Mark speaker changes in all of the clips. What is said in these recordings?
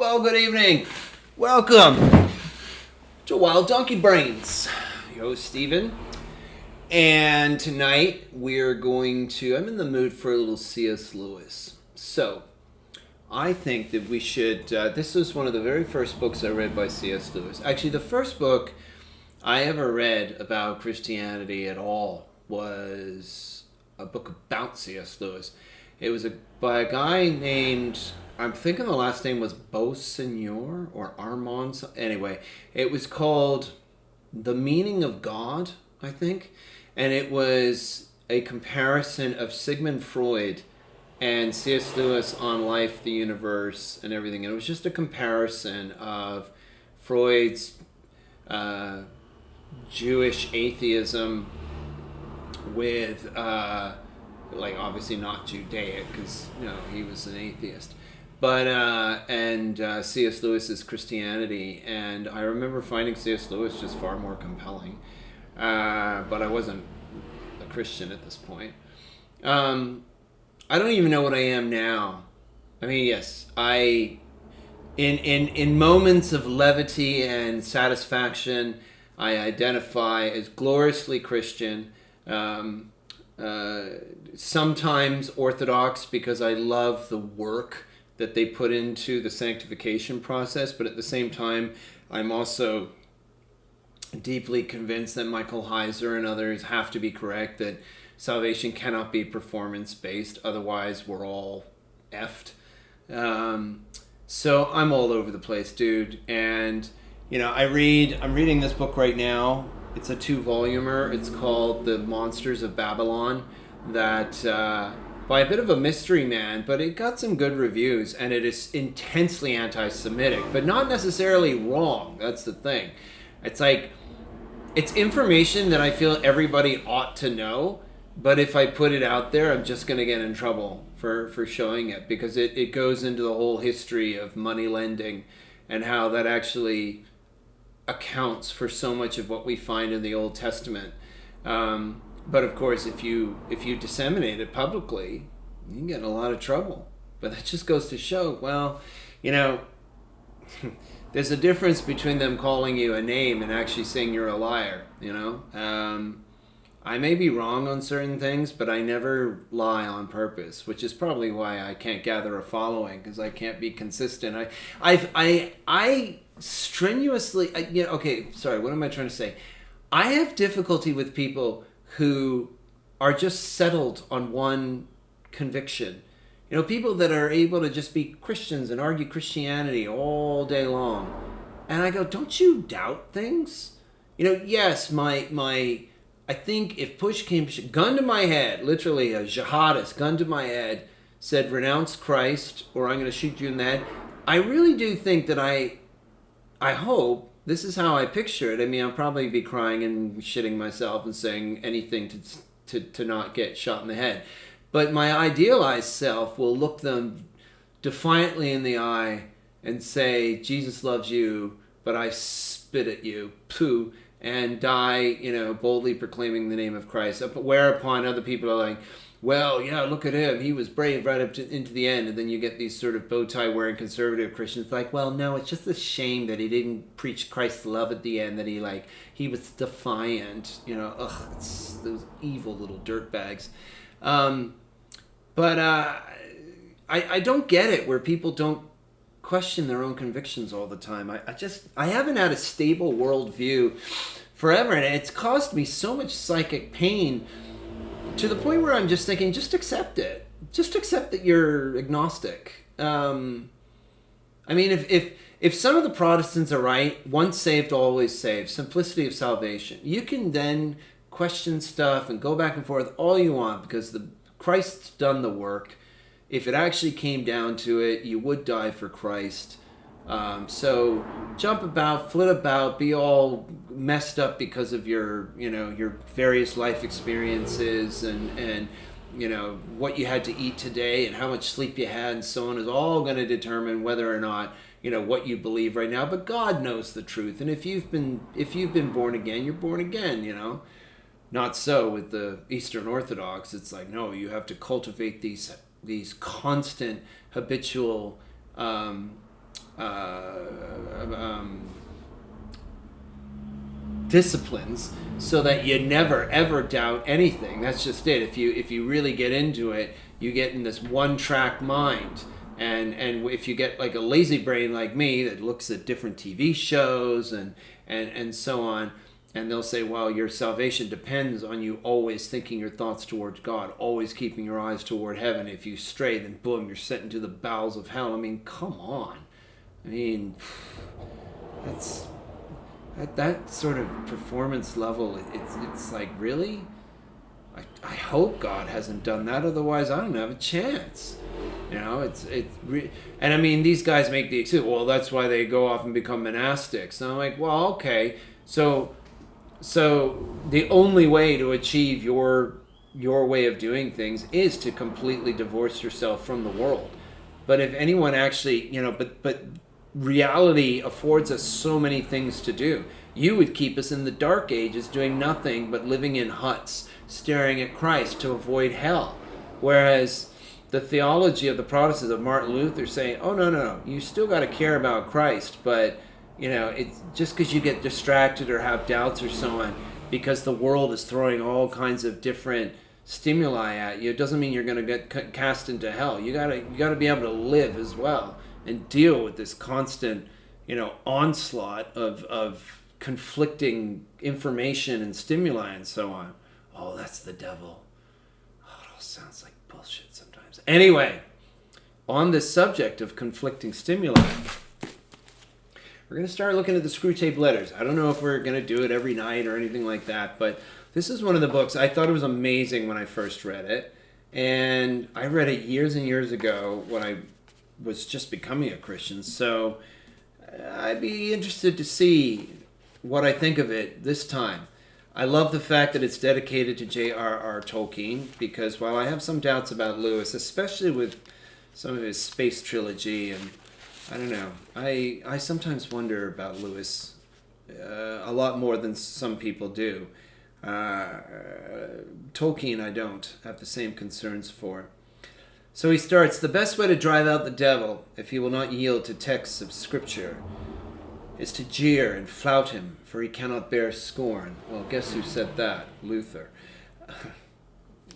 Speaker 1: Well, good evening. Welcome to Wild Donkey Brains. Your host, Steven. And tonight we're going to, I'm in the mood for a little C.S. Lewis. So, I think that we should, this was one of the very first books I read by C.S. Lewis. Actually, the first book I ever read about Christianity at all was a book about C.S. Lewis. It was by a guy named, I'm thinking the last name was Beauseigneur or Armand. Anyway, it was called The Meaning of God, I think. And it was a comparison of Sigmund Freud and C.S. Lewis on life, the universe, and everything. And it was just a comparison of Freud's Jewish atheism with, obviously not Judaic, because, he was an atheist. But, and C.S. Lewis's Christianity. And I remember finding C.S. Lewis just far more compelling. But I wasn't a Christian at this point. I don't even know what I am now. I mean, yes, in moments of levity and satisfaction, I identify as gloriously Christian, sometimes Orthodox because I love the work that they put into the sanctification process, but at the same time, I'm also deeply convinced that Michael Heiser and others have to be correct, that salvation cannot be performance-based, otherwise we're all effed. So I'm all over the place, dude. And, I'm reading this book right now. It's a 2-volumer. It's called The Monsters of Babylon, that by a bit of a mystery man, but it got some good reviews, and it is intensely anti-Semitic, but not necessarily wrong. That's the thing. It's like, it's information that I feel everybody ought to know, but if I put it out there, I'm just going to get in trouble for showing it, because it goes into the whole history of money lending and how that actually accounts for so much of what we find in the Old Testament. But of course, if you disseminate it publicly, you can get in a lot of trouble. But that just goes to show, well, there's a difference between them calling you a name and actually saying you're a liar, I may be wrong on certain things, but I never lie on purpose, which is probably why I can't gather a following, because I can't be consistent. I strenuously, okay, sorry, what am I trying to say? I have difficulty with people who are just settled on one conviction. People that are able to just be Christians and argue Christianity all day long. And I go, don't you doubt things? Yes, I think if push came, gun to my head, literally a jihadist, gun to my head, said renounce Christ or I'm going to shoot you in the head. I really do think that I hope, this is how I picture it. I mean, I'll probably be crying and shitting myself and saying anything to not get shot in the head. But my idealized self will look them defiantly in the eye and say, Jesus loves you, but I spit at you, poo, and die, boldly proclaiming the name of Christ. Whereupon other people are like, well, yeah, look at him. He was brave right up into the end. And then you get these sort of bow tie wearing conservative Christians like, well, no, it's just a shame that he didn't preach Christ's love at the end, that he was defiant. It's those evil little dirtbags. But I don't get it where people don't question their own convictions all the time. I haven't had a stable worldview forever, and it's caused me so much psychic pain to the point where I'm just thinking, just accept it. Just accept that you're agnostic. I mean, if some of the Protestants are right, once saved, always saved, simplicity of salvation, you can then question stuff and go back and forth all you want, because Christ's done the work. If it actually came down to it, you would die for Christ. So jump about, flit about, be all messed up because of your various life experiences and what you had to eat today and how much sleep you had and so on is all going to determine whether or not what you believe right now. But God knows the truth, and if you've been born again, you're born again. Not so with the Eastern Orthodox. It's like, no, you have to cultivate these constant habitual disciplines, so that you never ever doubt anything. That's just it. If you really get into it, you get in this one track mind. And if you get like a lazy brain like me that looks at different TV shows and so on, and they'll say, well, your salvation depends on you always thinking your thoughts towards God, always keeping your eyes toward heaven. If you stray, then boom, you're sent into the bowels of hell. I mean, come on. I mean, that sort of performance level, it's like, really? I hope God hasn't done that, otherwise I don't have a chance. You know, and I mean, these guys make the excuse, well, that's why they go off and become monastics. And I'm like, well, okay, so the only way to achieve your way of doing things is to completely divorce yourself from the world. But if anyone actually, you know, but reality affords us so many things to do. You would keep us in the dark ages doing nothing but living in huts, staring at Christ to avoid hell. Whereas the theology of the Protestants, of Martin Luther, saying, oh, no, you still got to care about Christ, but, you know, it's just because you get distracted or have doubts or so on, because the world is throwing all kinds of different stimuli at you, it doesn't mean you're going to get cast into hell. You got to be able to live as well and deal with this constant, you know, onslaught of conflicting information and stimuli and so on. Oh, that's the devil. Oh, it all sounds like bullshit sometimes. Anyway, on this subject of conflicting stimuli, we're going to start looking at the Screwtape Letters. I don't know if we're going to do it every night or anything like that, but this is one of the books. I thought it was amazing when I first read it, and I read it years and years ago when I was just becoming a Christian, so I'd be interested to see what I think of it this time. I love the fact that it's dedicated to J.R.R. Tolkien, because while I have some doubts about Lewis, especially with some of his space trilogy, and I don't know, I sometimes wonder about Lewis a lot more than some people do. Tolkien I don't have the same concerns for. So he starts, the best way to drive out the devil, if he will not yield to texts of Scripture, is to jeer and flout him, for he cannot bear scorn. Well, guess who said that? Luther.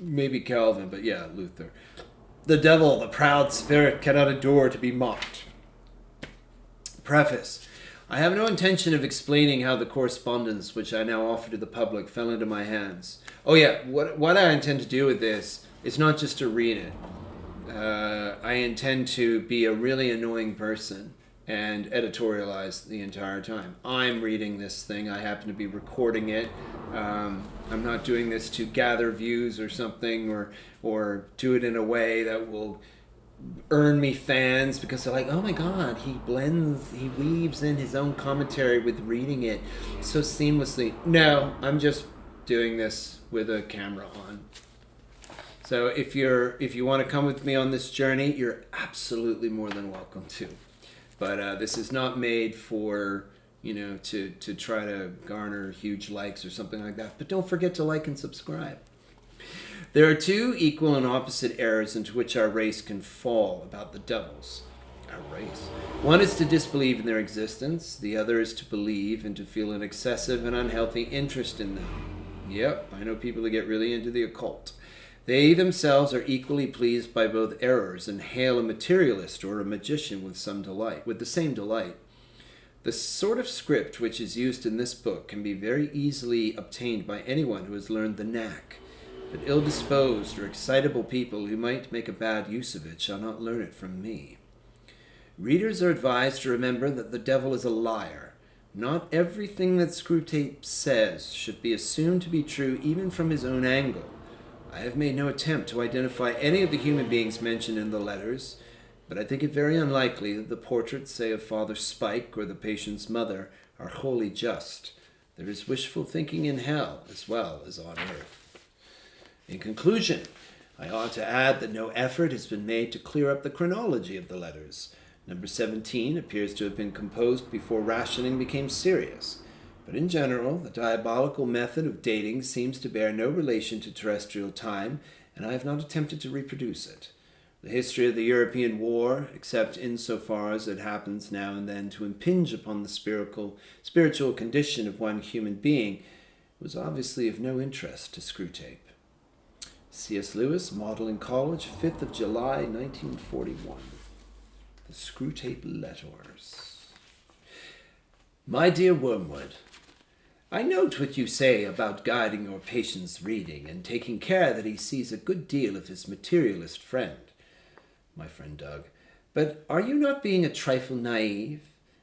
Speaker 1: Maybe Calvin, but yeah, Luther. The devil, the proud spirit, cannot endure to be mocked. Preface. I have no intention of explaining how the correspondence which I now offer to the public fell into my hands. Oh yeah, what I intend to do with this is not just to read it. I intend to be a really annoying person and editorialize the entire time. I'm reading this thing. I happen to be recording it. I'm not doing this to gather views or something, or do it in a way that will earn me fans, because they're like, oh my god, he weaves in his own commentary with reading it so seamlessly. No, I'm just doing this with a camera on. So if you want to come with me on this journey, you're absolutely more than welcome to. But this is not made for, you know, to try to garner huge likes or something like that. But don't forget to like and subscribe. There are two equal and opposite errors into which our race can fall about the devils. Our race. One is to disbelieve in their existence. The other is to believe and to feel an excessive and unhealthy interest in them. Yep, I know people that get really into the occult. They themselves are equally pleased by both errors and hail a materialist or a magician with the same delight. The sort of script which is used in this book can be very easily obtained by anyone who has learned the knack, but ill-disposed or excitable people who might make a bad use of it shall not learn it from me. Readers are advised to remember that the devil is a liar. Not everything that Screwtape says should be assumed to be true even from his own angle. I have made no attempt to identify any of the human beings mentioned in the letters, but I think it very unlikely that the portraits, say, of Father Spike or the patient's mother, are wholly just. There is wishful thinking in hell as well as on earth. In conclusion, I ought to add that no effort has been made to clear up the chronology of the letters. Number 17 appears to have been composed before rationing became serious. But in general, the diabolical method of dating seems to bear no relation to terrestrial time, and I have not attempted to reproduce it. The history of the European war, except insofar as it happens now and then to impinge upon the spiritual condition of one human being, was obviously of no interest to Screwtape. C.S. Lewis, Magdalen College, 5th of July, 1941. The Screwtape Letters. My dear Wormwood, I note what you say about guiding your patient's reading and taking care that he sees a good deal of his materialist friend, my friend Doug. But are you not being a trifle naive?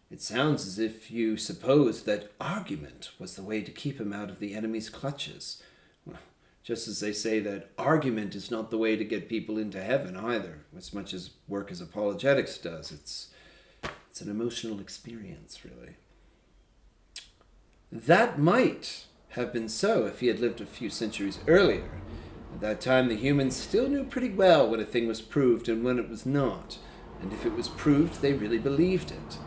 Speaker 1: It sounds as if you supposed that argument was the way to keep him out of the enemy's clutches. Well, just as they say that argument is not the way to get people into heaven either, as much as work as apologetics does. It's an emotional experience, really. That might have been so if he had lived a few centuries earlier. At that time, the humans still knew pretty well when a thing was proved and when it was not. And if it was proved, they really believed it.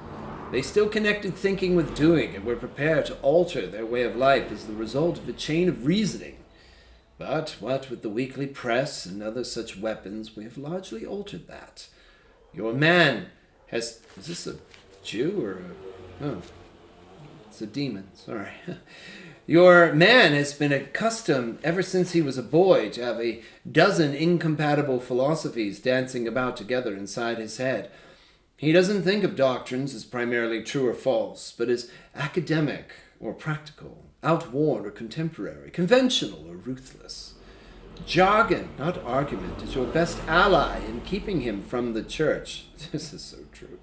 Speaker 1: They still connected thinking with doing and were prepared to alter their way of life as the result of a chain of reasoning. But what with the weekly press and other such weapons, we have largely altered that. Your man has... Is this a Jew or a... Oh, it's a demon, sorry. Your man has been accustomed ever since he was a boy to have a dozen incompatible philosophies dancing about together inside his head. He doesn't think of doctrines as primarily true or false, but as academic or practical, outworn or contemporary, conventional or ruthless. Jargon, not argument, is your best ally in keeping him from the church. This is so true.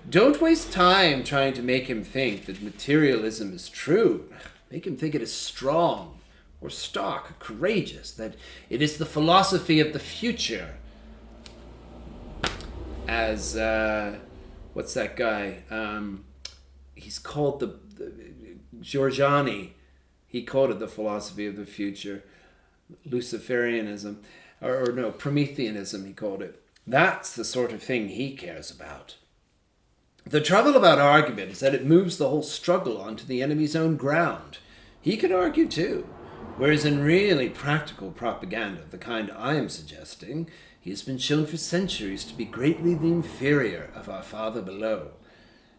Speaker 1: Don't waste time trying to make him think that materialism is true. Make him think it is strong or stock, courageous, that it is the philosophy of the future. As, what's that guy? He's called the Giorgiani. He called it the philosophy of the future. Luciferianism, or no, Prometheanism he called it. That's the sort of thing he cares about. The trouble about argument is that it moves the whole struggle onto the enemy's own ground. He can argue too, whereas in really practical propaganda of the kind I am suggesting, he has been shown for centuries to be greatly the inferior of our Father below.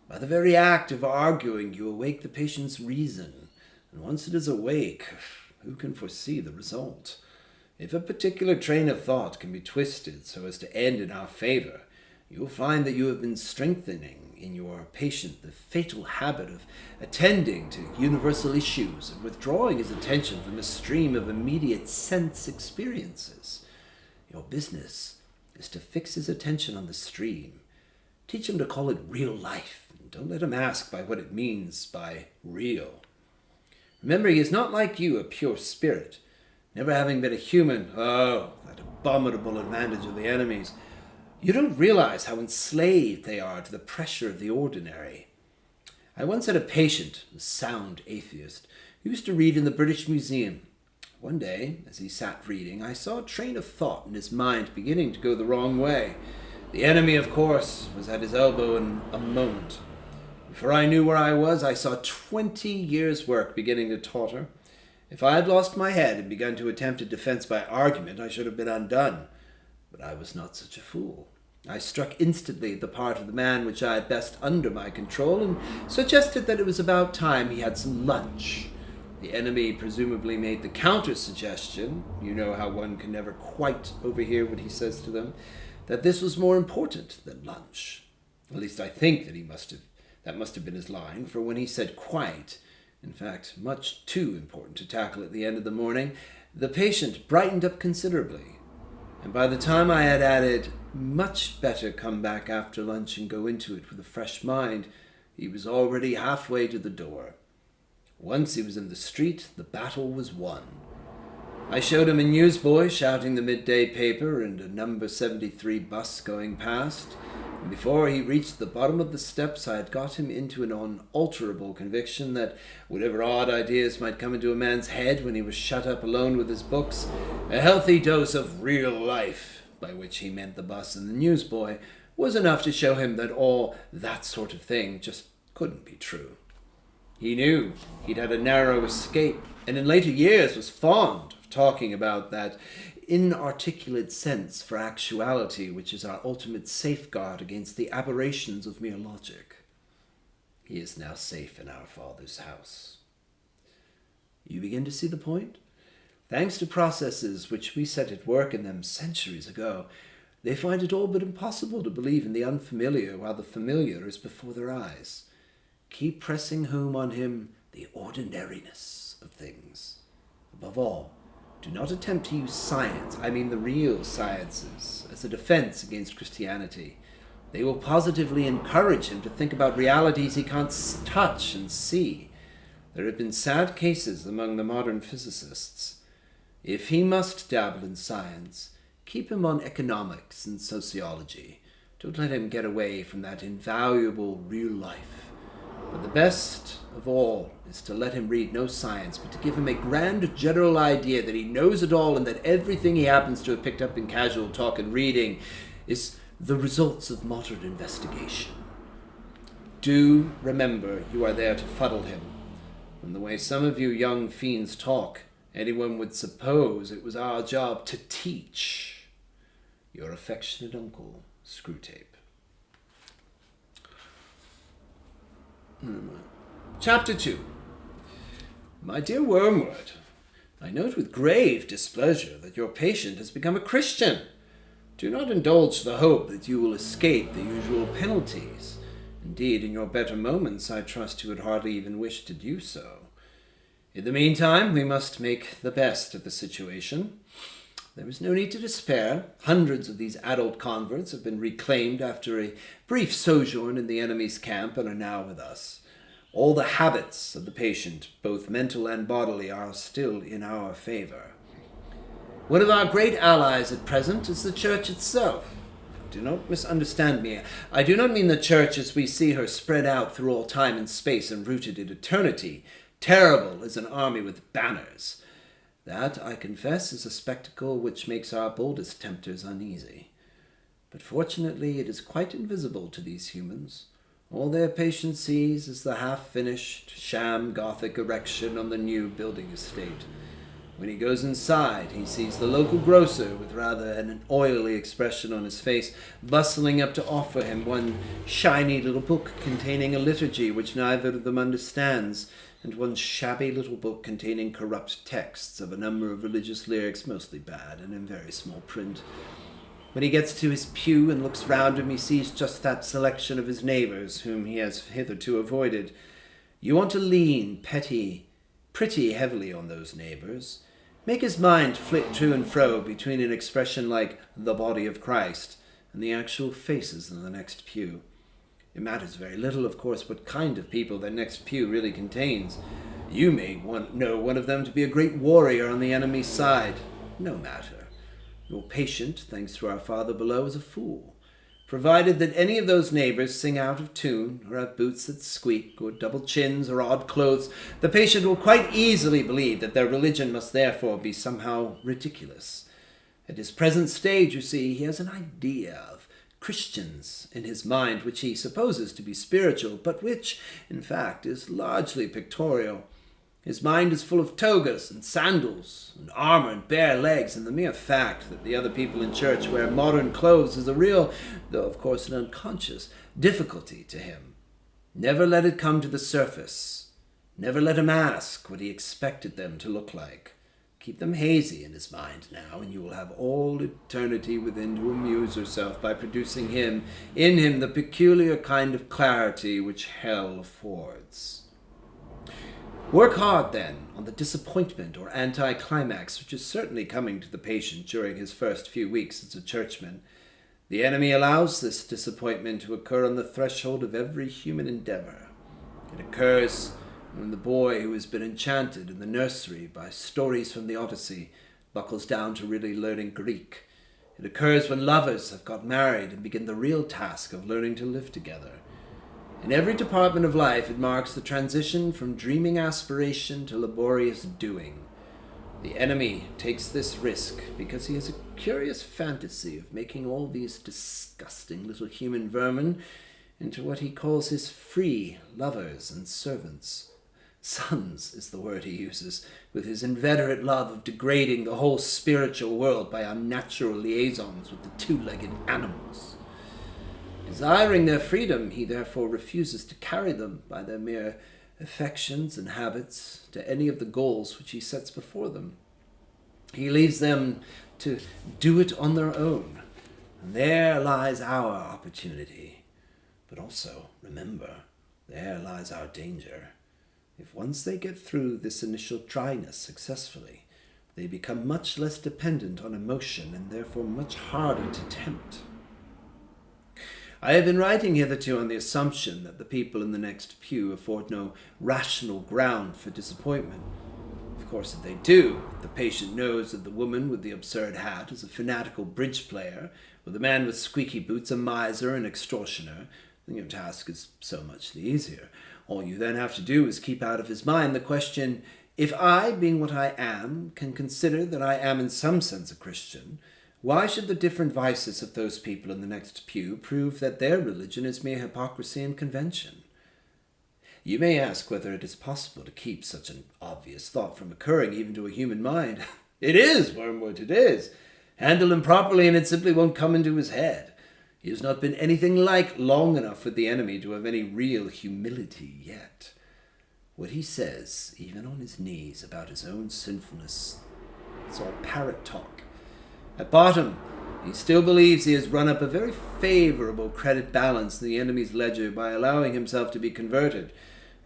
Speaker 1: By the very act of arguing, you awake the patient's reason, and once it is awake, who can foresee the result? If a particular train of thought can be twisted so as to end in our favor, you will find that you have been strengthening in your patient the fatal habit of attending to universal issues and withdrawing his attention from the stream of immediate sense experiences. Your business is to fix his attention on the stream. Teach him to call it real life, and don't let him ask by what it means by real. Remember, he is not like you, a pure spirit. Never having been a human, oh, that abominable advantage of the enemies. You don't realize how enslaved they are to the pressure of the ordinary. I once had a patient, a sound atheist, who used to read in the British Museum. One day, as he sat reading, I saw a train of thought in his mind beginning to go the wrong way. The enemy, of course, was at his elbow in a moment. Before I knew where I was, I saw 20 years' work beginning to totter. If I had lost my head and begun to attempt a defense by argument, I should have been undone. But I was not such a fool. I struck instantly at the part of the man which I had best under my control, and suggested that it was about time he had some lunch. The enemy presumably made the counter-suggestion, you know how one can never quite overhear what he says to them, that this was more important than lunch. At least I think that that must have been his line, for when he said quite, in fact, much too important to tackle at the end of the morning, the patient brightened up considerably. And by the time I had added, much better come back after lunch and go into it with a fresh mind, he was already halfway to the door. Once he was in the street, the battle was won. I showed him a newsboy shouting the midday paper and a number 73 bus going past, and before he reached the bottom of the steps I had got him into an unalterable conviction that whatever odd ideas might come into a man's head when he was shut up alone with his books, a healthy dose of real life, by which he meant the bus and the newsboy, was enough to show him that all that sort of thing just couldn't be true. He knew he'd had a narrow escape, and in later years was fond of talking about that inarticulate sense for actuality, which is our ultimate safeguard against the aberrations of mere logic. He is now safe in our Father's house. You begin to see the point? Thanks to processes which we set at work in them centuries ago, they find it all but impossible to believe in the unfamiliar while the familiar is before their eyes. Keep pressing home on him the ordinariness of things. Above all, do not attempt to use science, I mean the real sciences, as a defense against Christianity. They will positively encourage him to think about realities he can't touch and see. There have been sad cases among the modern physicists. If he must dabble in science, keep him on economics and sociology. Don't let him get away from that invaluable real life. But the best of all is to let him read no science, but to give him a grand general idea that he knows it all and that everything he happens to have picked up in casual talk and reading is the results of modern investigation. Do remember you are there to fuddle him. From the way some of you young fiends talk, anyone would suppose it was our job to teach. Your affectionate uncle, Screwtape. Chapter 2. My dear Wormwood, I note with grave displeasure that your patient has become a Christian. Do not indulge the hope that you will escape the usual penalties. Indeed, in your better moments, I trust you would hardly even wish to do so. In the meantime, we must make the best of the situation. There is no need to despair. Hundreds of these adult converts have been reclaimed after a brief sojourn in the enemy's camp and are now with us. All the habits of the patient, both mental and bodily, are still in our favor. One of our great allies at present is the Church itself. Do not misunderstand me. I do not mean the Church as we see her spread out through all time and space and rooted in eternity, terrible as an army with banners. That, I confess, is a spectacle which makes our boldest tempters uneasy. But fortunately it is quite invisible to these humans. All their patient sees is the half-finished, sham Gothic erection on the new building estate. When he goes inside, he sees the local grocer, with rather an oily expression on his face, bustling up to offer him one shiny little book containing a liturgy which neither of them understands, and one shabby little book containing corrupt texts of a number of religious lyrics, mostly bad and in very small print. When he gets to his pew and looks round him, he sees just that selection of his neighbours whom he has hitherto avoided. You want to lean pretty heavily on those neighbours. Make his mind flit to and fro between an expression like the body of Christ and the actual faces in the next pew. It matters very little, of course, what kind of people that next pew really contains. You may know one of them to be a great warrior on the enemy's side. No matter. Your patient, thanks to our Father below, is a fool. Provided that any of those neighbors sing out of tune, or have boots that squeak, or double chins, or odd clothes, the patient will quite easily believe that their religion must therefore be somehow ridiculous. At his present stage, you see, he has an idea of Christians in his mind which he supposes to be spiritual, but which, in fact, is largely pictorial. His mind is full of togas and sandals and armor and bare legs, and the mere fact that the other people in church wear modern clothes is a real, though of course an unconscious, difficulty to him. Never let it come to the surface. Never let him ask what he expected them to look like. Keep them hazy in his mind now, and you will have all eternity within to amuse yourself by producing in him the peculiar kind of clarity which hell affords. Work hard, then, on the disappointment or anticlimax which is certainly coming to the patient during his first few weeks as a churchman. The enemy allows this disappointment to occur on the threshold of every human endeavor. It occurs when the boy who has been enchanted in the nursery by stories from the Odyssey buckles down to really learning Greek. It occurs when lovers have got married and begin the real task of learning to live together. In every department of life, it marks the transition from dreaming aspiration to laborious doing. The enemy takes this risk because he has a curious fantasy of making all these disgusting little human vermin into what he calls his free lovers and servants. Sons is the word he uses, with his inveterate love of degrading the whole spiritual world by unnatural liaisons with the two-legged animals. Desiring their freedom, he therefore refuses to carry them by their mere affections and habits to any of the goals which he sets before them. He leaves them to do it on their own, and there lies our opportunity. But also, remember, there lies our danger. If once they get through this initial dryness successfully, they become much less dependent on emotion and therefore much harder to tempt. I have been writing hitherto on the assumption that the people in the next pew afford no rational ground for disappointment. Of course, if they do, the patient knows that the woman with the absurd hat is a fanatical bridge player, or the man with squeaky boots a miser and extortioner, then your task is so much the easier. All you then have to do is keep out of his mind the question, if I, being what I am, can consider that I am in some sense a Christian, why should the different vices of those people in the next pew prove that their religion is mere hypocrisy and convention? You may ask whether it is possible to keep such an obvious thought from occurring even to a human mind. It is, Wormwood, it is. Handle him properly and it simply won't come into his head. He has not been anything like long enough with the enemy to have any real humility yet. What he says, even on his knees, about his own sinfulness, it's all parrot talk. At bottom, he still believes he has run up a very favorable credit balance in the enemy's ledger by allowing himself to be converted,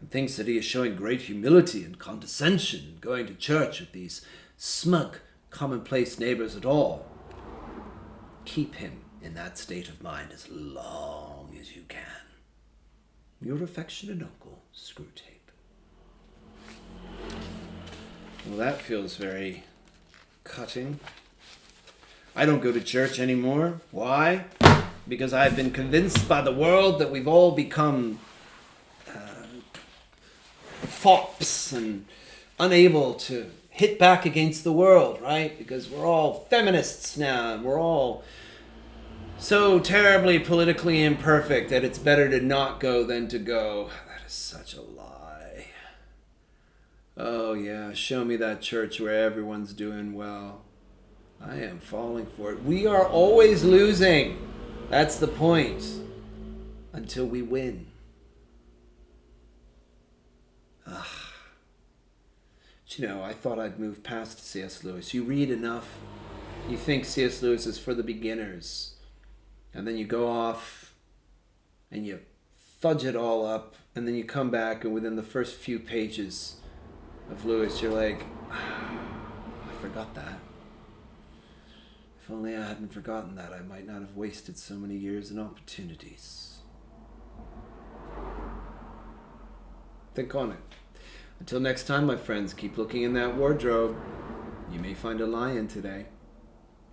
Speaker 1: and thinks that he is showing great humility and condescension in going to church with these smug, commonplace neighbors at all. Keep him in that state of mind as long as you can. Your affectionate uncle, Screwtape. Well, that feels very cutting. I don't go to church anymore. Why? Because I've been convinced by the world that we've all become fops and unable to hit back against the world, right? Because we're all feminists now, and we're all so terribly politically imperfect that it's better to not go than to go. That is such a lie. Oh yeah, show me that church where everyone's doing well. I am falling for it. We are always losing. That's the point. Until we win. Ugh. But you know, I thought I'd move past C.S. Lewis. You read enough, you think C.S. Lewis is for the beginners. And then you go off and you fudge it all up, and then you come back, and within the first few pages of Lewis, you're like, I forgot that. If only I hadn't forgotten that, I might not have wasted so many years and opportunities. Think on it. Until next time, my friends, keep looking in that wardrobe. You may find a lion today.